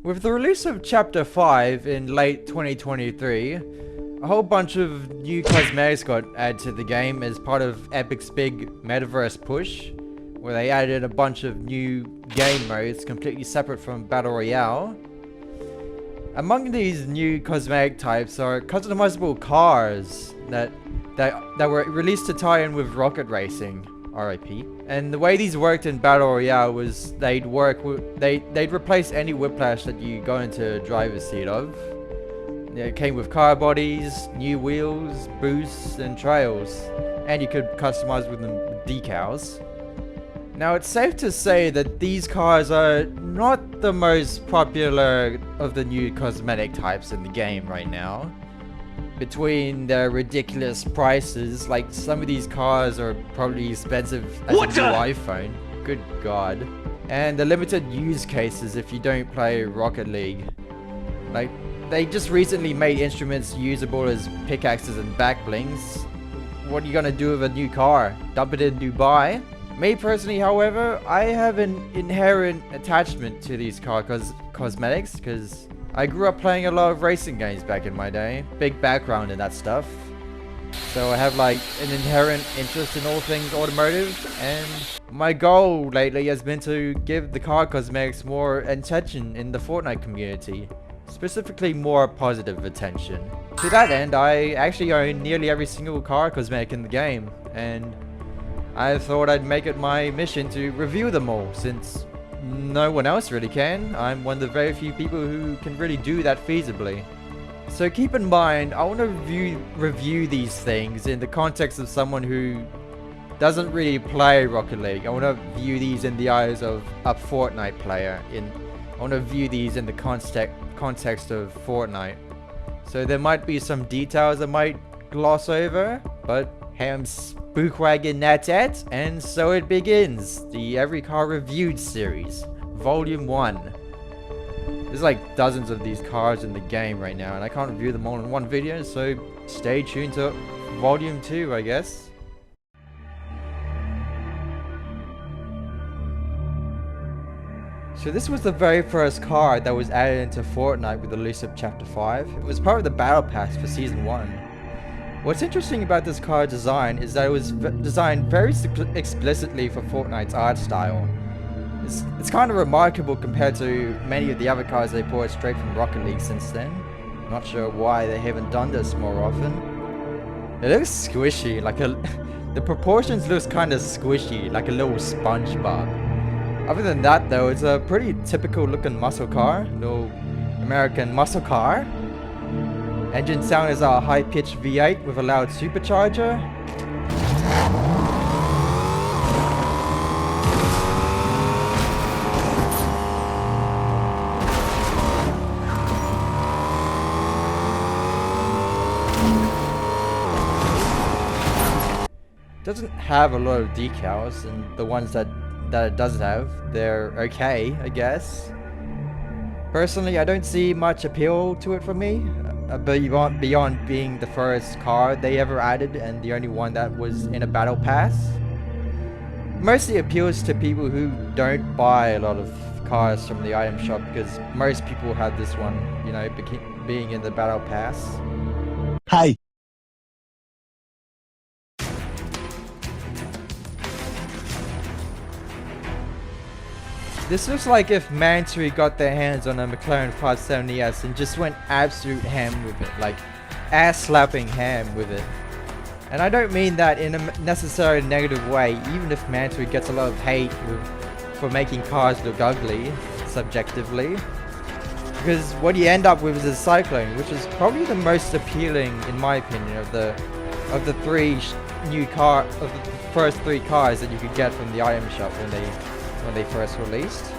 With the release of Chapter 5 in late 2023, a whole bunch of new cosmetics got added to the game as part of Epic's big metaverse push, where they added a bunch of new game modes completely separate from Battle Royale. Among these new cosmetic types are customizable cars that were released to tie in with rocket racing, RIP. And the way these worked in Battle Royale was they'd replace any whiplash that you got into the driver's seat of. It came with car bodies, new wheels, boosts, and trails, and you could customize with them with decals. Now it's safe to say that these cars are not the most popular of the new cosmetic types in the game right now. Between their ridiculous prices, like some of these cars are probably expensive as a new iPhone, good god. And the limited use cases if you don't play Rocket League. Like, they just recently made instruments usable as pickaxes and backblings. What are you gonna do with a new car? Dump it in Dubai? Me personally, however, I have an inherent attachment to these car cosmetics because I grew up playing a lot of racing games back in my day. Big background in that stuff. So I have like an inherent interest in all things automotive, and my goal lately has been to give the car cosmetics more attention in the Fortnite community. Specifically more positive attention. To that end, I actually own nearly every single car cosmetic in the game, and I thought I'd make it my mission to review them all, since no one else really can. I'm one of the very few people who can really do that feasibly. So keep in mind, I want to review these things in the context of someone who doesn't really play Rocket League. I want to view these in the eyes of a Fortnite player. I want to view these in the context of Fortnite. So there might be some details I might gloss over, but hey, I'm Spkwagen that's it, and so it begins, the Every Car Reviewed series, Volume 1. There's like dozens of these cars in the game right now, and I can't review them all in one video, so stay tuned to Volume 2, I guess. So this was the very first car that was added into Fortnite with the release of Chapter 5. It was part of the Battle Pass for Season 1. What's interesting about this car design is that it was designed very explicitly for Fortnite's art style. It's kind of remarkable compared to many of the other cars they brought straight from Rocket League since then. Not sure why they haven't done this more often. It looks squishy, the proportions looks kind of squishy, like a little SpongeBob. Other than that though, it's a pretty typical looking muscle car, little American muscle car. Engine sound is a high-pitched V8 with a loud supercharger. Doesn't have a lot of decals, and the ones that it does have, they're okay, I guess. Personally, I don't see much appeal to it for me. Beyond being the first car they ever added and the only one that was in a battle pass. Mostly appeals to people who don't buy a lot of cars from the item shop because most people have this one, you know, being in the battle pass. Hey! This looks like if Mandatory got their hands on a McLaren 570S and just went absolute ham with it, like ass-slapping ham with it. And I don't mean that in a necessarily negative way, even if Mandatory gets a lot of hate for making cars look ugly, subjectively. Because what you end up with is a Cyclone, which is probably the most appealing, in my opinion, of the first three cars that you could get from the item shop when they first released.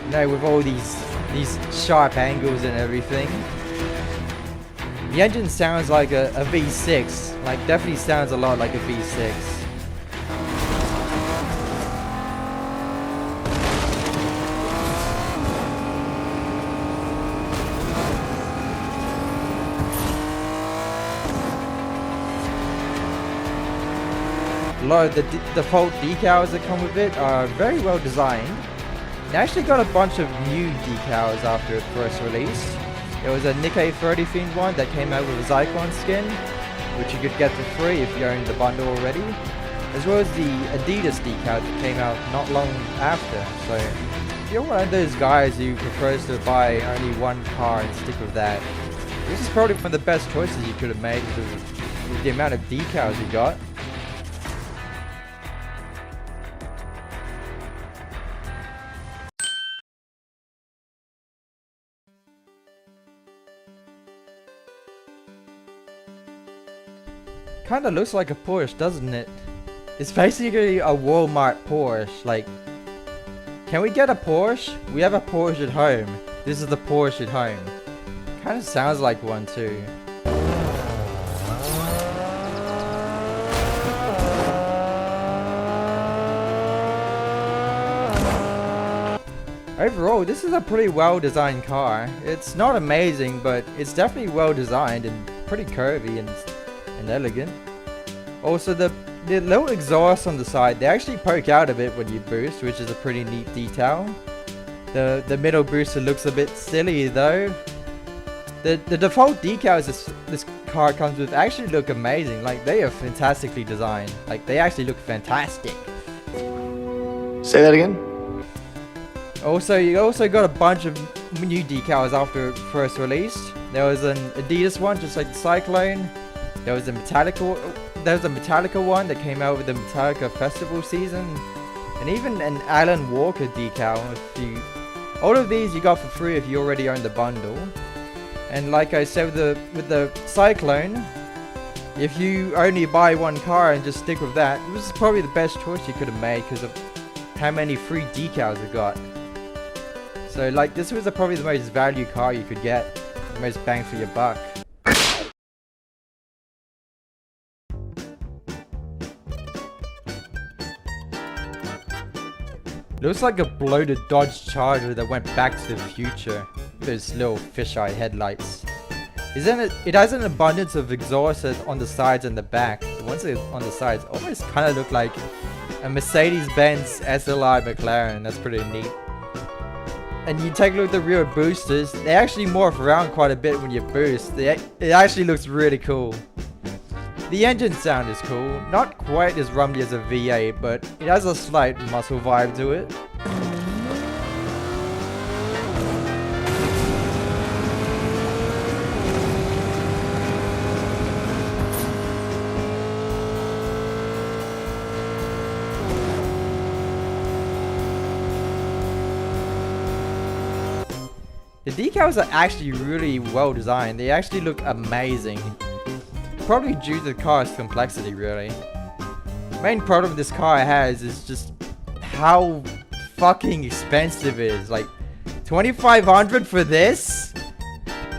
You know, with all these sharp angles and everything. The engine sounds like a V6, like definitely sounds a lot like a V6. A lot of the default decals that come with it are very well designed. It actually got a bunch of new decals after it first released. There was a Nikkei 30 themed one that came out with a Cyclone skin, which you could get for free if you owned the bundle already, as well as the Adidas decal that came out not long after. So if you're one of those guys who prefers to buy only one car and stick with that, this is probably one of the best choices you could have made with the amount of decals you got. Kinda looks like a Porsche, doesn't it? It's basically a Walmart Porsche. Like, can we get a Porsche? We have a Porsche at home. This is the Porsche at home. Kinda sounds like one too. Overall, this is a pretty well designed car. It's not amazing, but it's definitely well designed and pretty curvy and elegant. Also, the little exhaust on the side, they actually poke out a bit when you boost, which is a pretty neat detail. The middle booster looks a bit silly though. The default decals this car comes with actually look amazing. Like, they are fantastically designed. Like, they actually look fantastic. Say that again? Also, you also got a bunch of new decals after it first released. There was an Adidas one, just like the Cyclone. There was a Metallica one that came out with the Metallica festival season, and even an Alan Walker decal. All of these you got for free if you already own the bundle. And like I said with the Cyclone, if you only buy one car and just stick with that, this is probably the best choice you could have made because of how many free decals it got. So like, this was probably the most value car you could get, the most bang for your buck. Looks like a bloated Dodge Charger that went back to the future. Those little fisheye headlights. It has an abundance of exhaust on the sides and the back. The ones on the sides almost kind of look like a Mercedes-Benz SLI McLaren. That's pretty neat. And you take a look at the rear boosters. They actually morph around quite a bit when you boost. It actually looks really cool. The engine sound is cool, not quite as rumbly as a V8, but it has a slight muscle vibe to it. The decals are actually really well designed. They actually look amazing. Probably due to the car's complexity, really. The main problem this car has is just how fucking expensive it is. Like, $2,500 for this?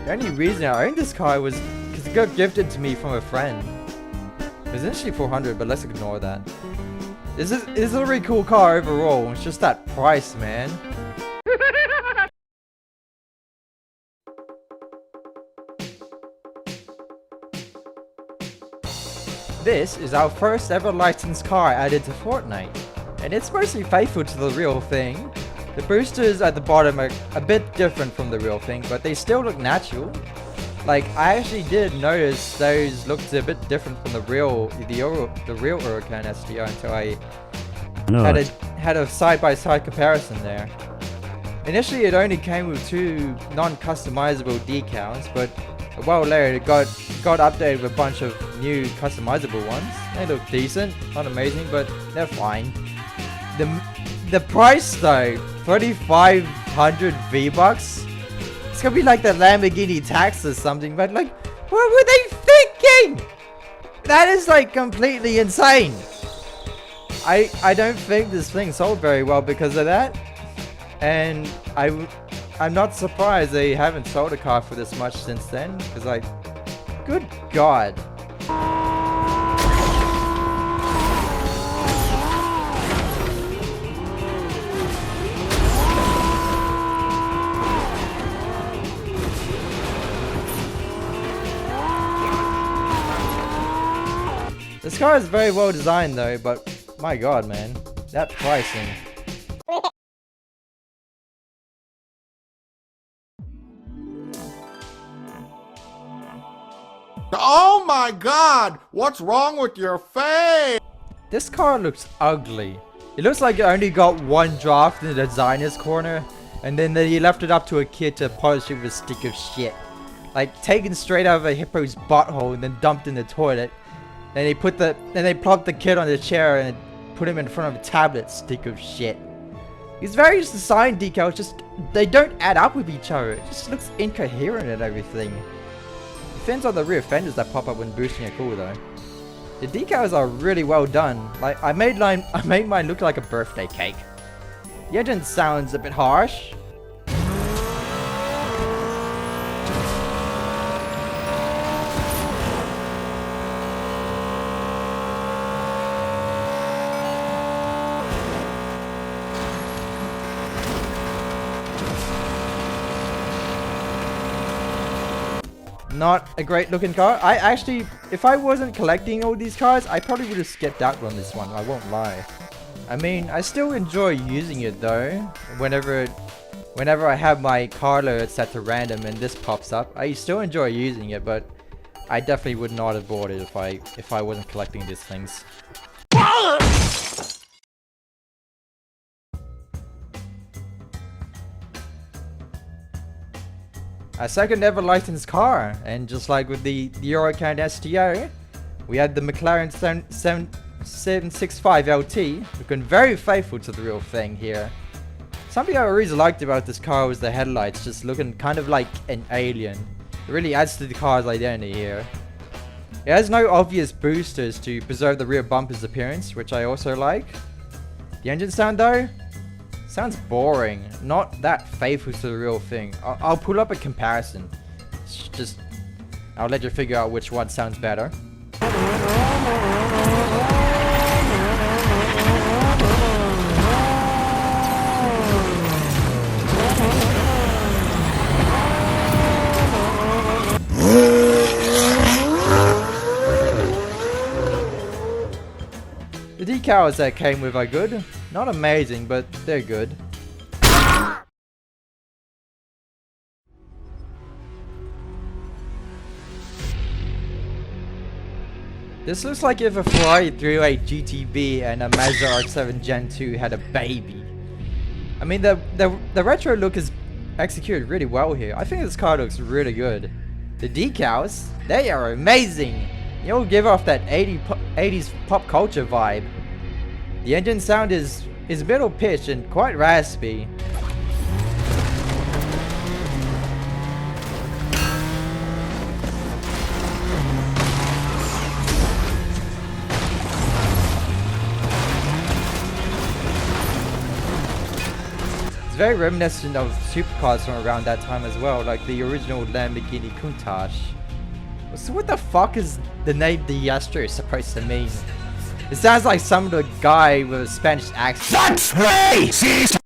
The only reason I owned this car was because it got gifted to me from a friend. It was initially $400, but let's ignore that. This is a really cool car overall. It's just that price, man. This is our first ever licensed car added to Fortnite, and it's mostly faithful to the real thing. The boosters at the bottom are a bit different from the real thing, but they still look natural. Like, I actually did notice those looked a bit different from the real Huracan STO until I had a side-by-side comparison there. Initially, it only came with two non-customizable decals, but a while later it got updated with a bunch of new customizable ones. They look decent, not amazing, but they're fine. The price though, 3,500 V-Bucks. It's gonna be like the Lamborghini tax or something, but like, what were they thinking? That is like completely insane. I don't think this thing sold very well because of that, and I'm not surprised they haven't sold a car for this much since then, because like, good God. This car is very well designed though, but my God, man, that pricing. Oh my god! What's wrong with your face? This car looks ugly. It looks like it only got one draft in the designer's corner, and then they left it up to a kid to polish it with a stick of shit. Like taken straight out of a hippo's butthole and then dumped in the toilet. Then they plopped the kid on the chair and put him in front of a tablet, stick of shit. These various design decals they don't add up with each other. It just looks incoherent and everything. The fins on the rear fenders that pop up when boosting are cool though. The decals are really well done. Like I made mine look like a birthday cake. The engine sounds a bit harsh. Not a great looking car. I actually, if I wasn't collecting all these cars, I probably would have skipped out on this one. I won't lie. I mean, I still enjoy using it though. Whenever I have my car load set to random and this pops up, I still enjoy using it. But I definitely would not have bought it if I wasn't collecting these things. A second ever licensed car, and just like with the Huracan STO, we had the McLaren 765 LT, looking very faithful to the real thing here. Something I always liked about this car was the headlights, just looking kind of like an alien. It really adds to the car's identity here. It has no obvious boosters to preserve the rear bumper's appearance, which I also like. The engine sound though? Sounds boring, not that faithful to the real thing. I'll pull up a comparison. I'll let you figure out which one sounds better. The decals that came with are good. Not amazing, but they're good. This looks like if a Ferrari 308 GTB and a Mazda RX-7 Gen 2 had a baby. I mean, the retro look is executed really well here. I think this car looks really good. The decals, they are amazing. You'll give off that 80s pop culture vibe. The engine sound is middle pitched and quite raspy. It's very reminiscent of supercars from around that time as well, like the original Lamborghini Countach. So what the fuck is the name Diestro supposed to mean? It sounds like some of the guy with a Spanish accent. That's racist!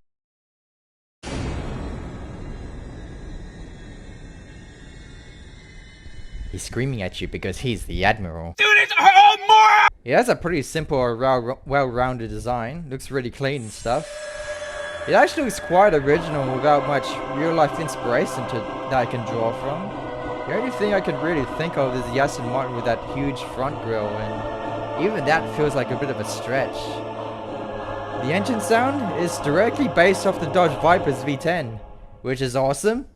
He's screaming at you because he's the Admiral. Dude, it's more! He has a pretty simple or well-rounded design. Looks really clean and stuff. It actually looks quite original without much real-life inspiration that I can draw from. The only thing I can really think of is the Aston Martin with that huge front grille, and even that feels like a bit of a stretch. The engine sound is directly based off the Dodge Viper's V10, which is awesome.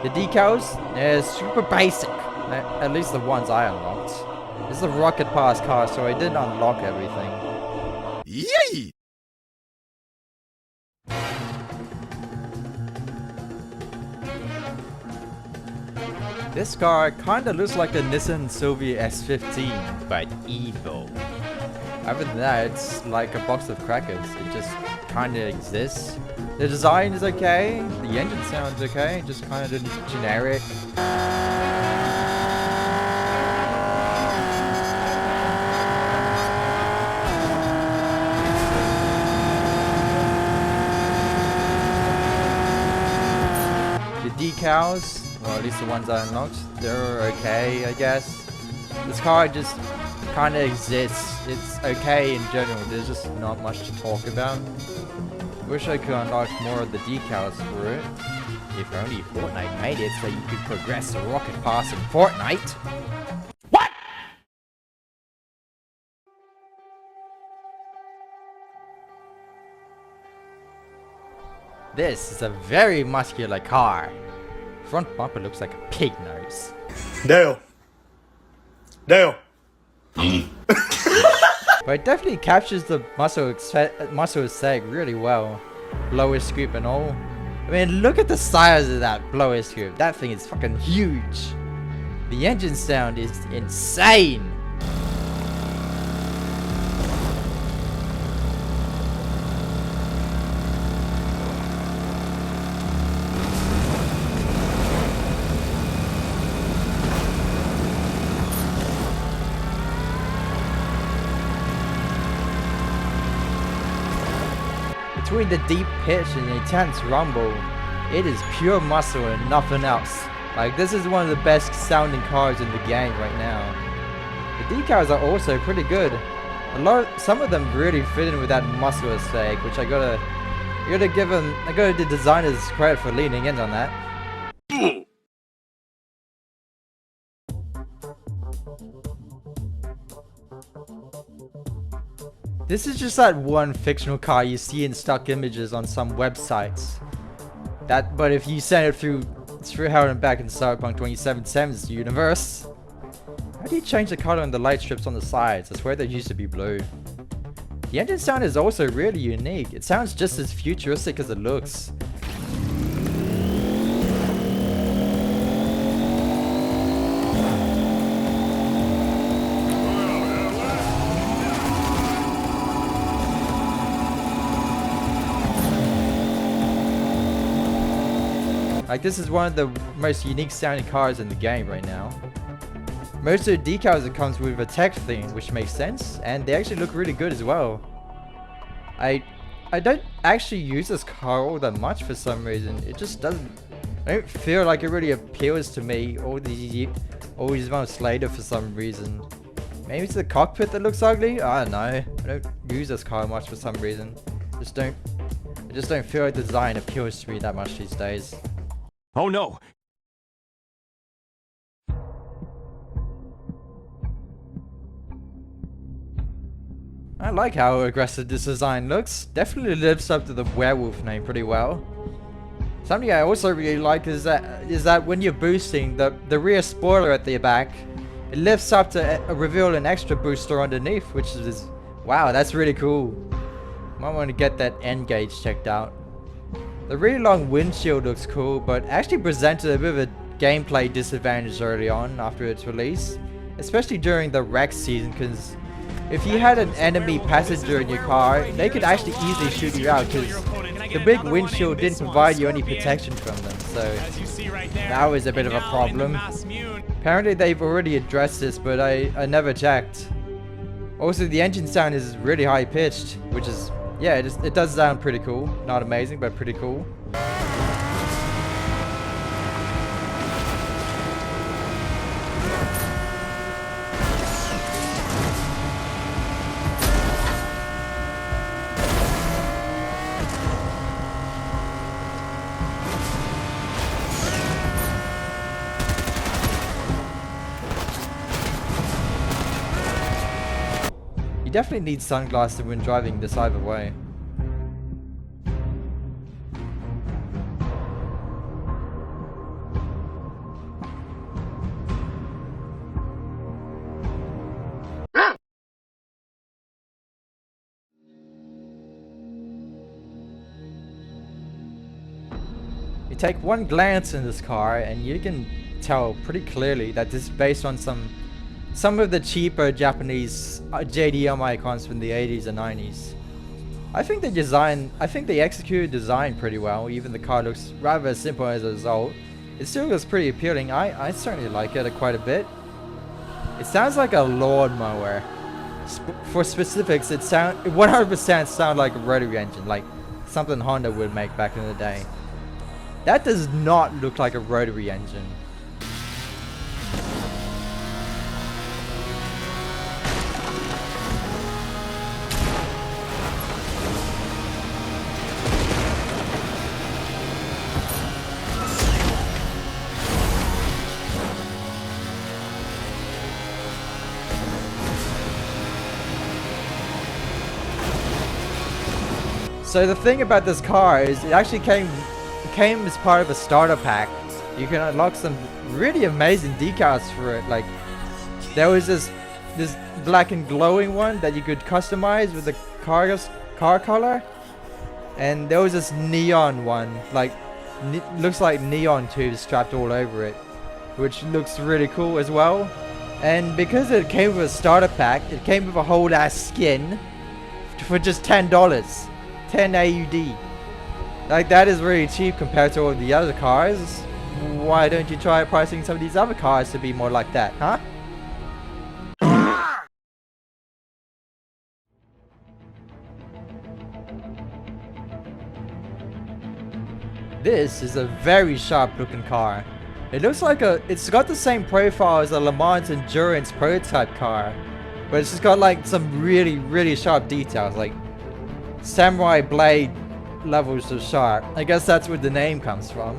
The decals, they're super basic, at least the ones I unlocked. This is a rocket pass car, so I didn't unlock everything. Yay! This car kinda looks like a Nissan Sylvia S15, but evil. Other than that, it's like a box of crackers. It just kinda exists. The design is okay, the engine sounds okay, just kinda generic. The decals, Well, at least the ones I unlocked, they're okay, I guess. This car just kind of exists. It's okay in general. There's just not much to talk about. Wish I could unlock more of the decals for it. If only Fortnite made it so you could progress the rocket pass in Fortnite. What? This is a very muscular car. Front bumper looks like a pig nose. Dale. Dale. But it definitely captures the muscle aesthetic really well. Blower scoop and all. I mean, look at the size of that blower scoop. That thing is fucking huge. The engine sound is insane. Between the deep pitch and the intense rumble, it is pure muscle and nothing else. Like, this is one of the best sounding cars in the game right now. The decals are also pretty good. Some of them really fit in with that muscle aesthetic, which I gotta give them. I gotta give the designers credit for leaning in on that. This is just that one fictional car you see in stock images on some websites. But if you send it through Hell and Back in Cyberpunk 2077's universe, how do you change the color on the light strips on the sides? I swear they used to be blue. The engine sound is also really unique. It sounds just as futuristic as it looks. Like, this is one of the most unique sounding cars in the game right now. Most of the decals, it comes with a tech theme, which makes sense, and they actually look really good as well. I don't actually use this car all that much for some reason. It just doesn't. I don't feel like it really appeals to me all these months later for some reason. Maybe it's the cockpit that looks ugly. I don't know. I don't use this car much for some reason. I just don't feel like the design appeals to me that much these days. Oh no! I like how aggressive this design looks. Definitely lives up to the Werewolf name pretty well. Something I also really like is that when you're boosting, the rear spoiler at the back, it lifts up to reveal an extra booster underneath, which is, wow, that's really cool. Might want to get that end gauge checked out. The really long windshield looks cool, but actually presented a bit of a gameplay disadvantage early on after its release, especially during the wreck season, because if you had an enemy passenger in your car, they could actually easily shoot you out because the big windshield didn't provide you any protection from them, so that was a bit of a problem. Apparently they've already addressed this, but I never checked. Also, the engine sound is really high pitched, which is, yeah, it does sound pretty cool. Not amazing, but pretty cool. You definitely need sunglasses when driving this either way. You take one glance in this car and you can tell pretty clearly that this is based on some of the cheaper Japanese JDM icons from the 80s and 90s. I think they executed design pretty well. Even the car looks rather simple as a result. It still looks pretty appealing. I certainly like it quite a bit. It sounds like a lawnmower. For specifics, it 100% sound like a rotary engine, like something Honda would make back in the day. That does not look like a rotary engine. So the thing about this car is it actually came as part of a starter pack. You can unlock some really amazing decals for it. Like there was this black and glowing one that you could customize with the car color, and there was this neon one, like looks like neon tubes strapped all over it, which looks really cool as well. And because it came with a starter pack, it came with a whole ass skin for just $10. 10 AUD. Like that is really cheap compared to all the other cars. Why don't you try pricing some of these other cars to be more like that, huh? This is a very sharp looking car. It looks like it's got the same profile as a Le Mans Endurance prototype car, but it's just got like some really sharp details, like samurai blade levels of sharp. I guess that's where the name comes from.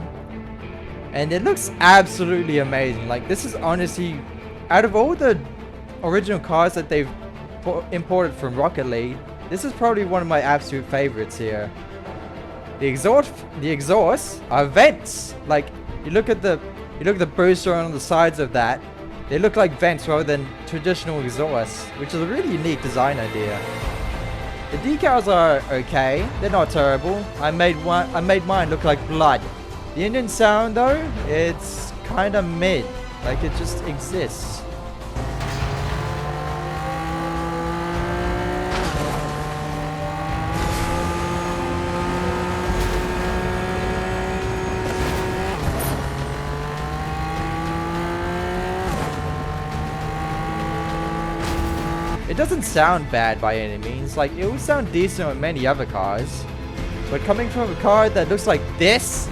And it looks absolutely amazing. Like this is honestly, out of all the original cars that they've imported from Rocket League, this is probably one of my absolute favorites here. The exhausts are vents. Like you look at the booster on the sides of that, they look like vents rather than traditional exhausts, which is a really unique design idea. The decals are okay, they're not terrible. I made mine look like blood. The engine sound though, it's kinda mid, like it just exists. It doesn't sound bad by any means, like it will sound decent on many other cars. But coming from a car that looks like this,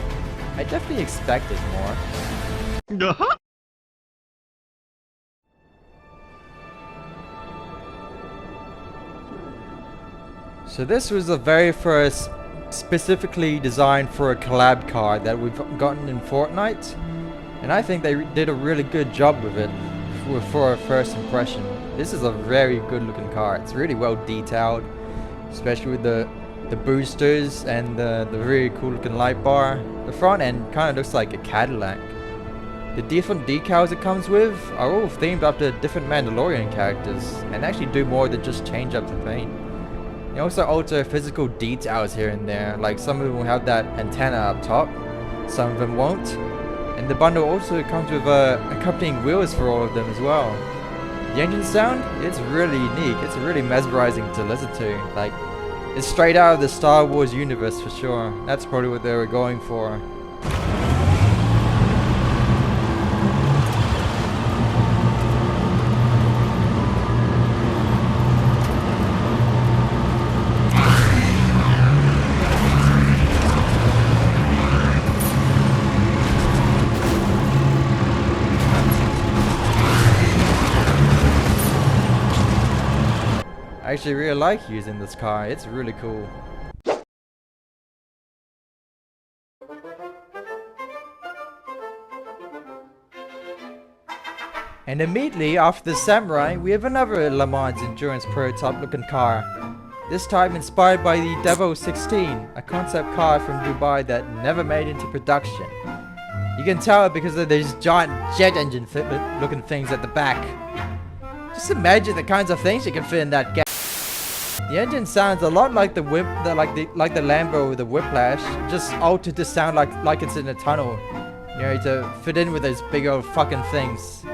I definitely expected more. So this was the very first specifically designed for a collab car that we've gotten in Fortnite. And I think they did a really good job with it for a first impression. This is a very good looking car. It's really well detailed, especially with the boosters and the really cool looking light bar. The front end kind of looks like a Cadillac. The different decals it comes with are all themed after different Mandalorian characters and actually do more than just change up the paint. They also alter physical details here and there, like some of them will have that antenna up top, some of them won't. And the bundle also comes with accompanying wheels for all of them as well. The engine sound, it's really unique. It's really mesmerizing to listen to. Like, it's straight out of the Star Wars universe for sure. That's probably what they were going for. I actually really like using this car, it's really cool. And immediately after the Samurai, we have another Le Mans Endurance prototype looking car. This time inspired by the Devo 16, a concept car from Dubai that never made into production. You can tell it because of these giant jet engine looking things at the back. Just imagine the kinds of things you can fit in that gap. The engine sounds a lot like the Lambo with the Whiplash, just altered to sound like it's in a tunnel, you know, to fit in with those big old fucking things.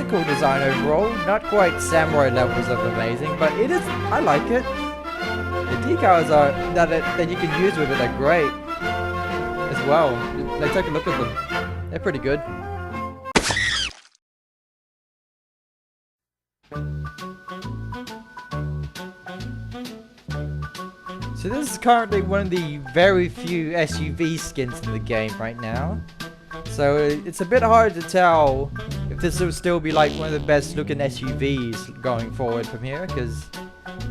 Cool design overall, not quite samurai levels of amazing, but it is, I like it. The decals are that you can use with it are great as well. Like, take a look at them. They're pretty good. So this is currently one of the very few SUV skins in the game right now. So it's a bit hard to tell if this will still be like one of the best looking SUVs going forward from here, because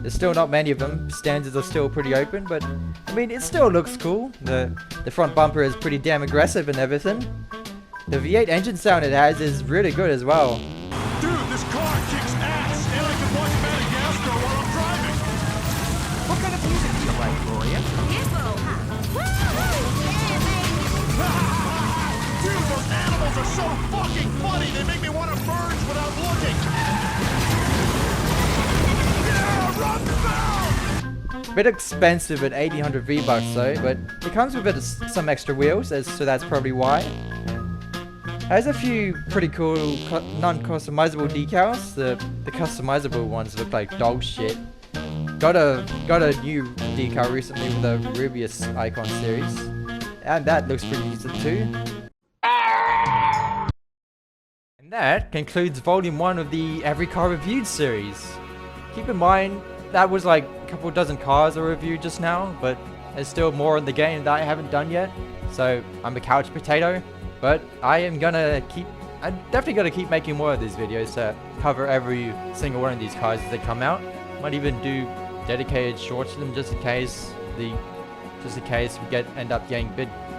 there's still not many of them. Standards are still pretty open, but I mean, it still looks cool. The front bumper is pretty damn aggressive and everything. The V8 engine sound it has is really good as well. Dude, this car kicks ass, and I can watch Diestro while I'm driving. What kind of music do you like, Gloria? Dude, those animals are so fucking funny. They make me want to merge without looking. Yeah, run down! Bit expensive at 1800 V-Bucks though, but it comes with some extra wheels, so that's probably why. Has a few pretty cool non-customizable decals. The customizable ones look like dog shit. Got a new decal recently with the Rubius Icon series, and that looks pretty decent too. And that concludes Volume 1 of the Every Car Reviewed series. Keep in mind, that was like a couple dozen cars I reviewed just now, but there's still more in the game that I haven't done yet. So I'm a couch potato, but I'm definitely gonna keep making more of these videos to cover every single one of these cars as they come out. Might even do dedicated shorts to them just in case we end up getting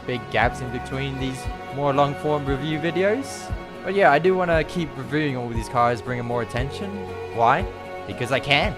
big gaps in between these more long form review videos. But yeah, I do want to keep reviewing all these cars, bringing more attention. Why? Because I can.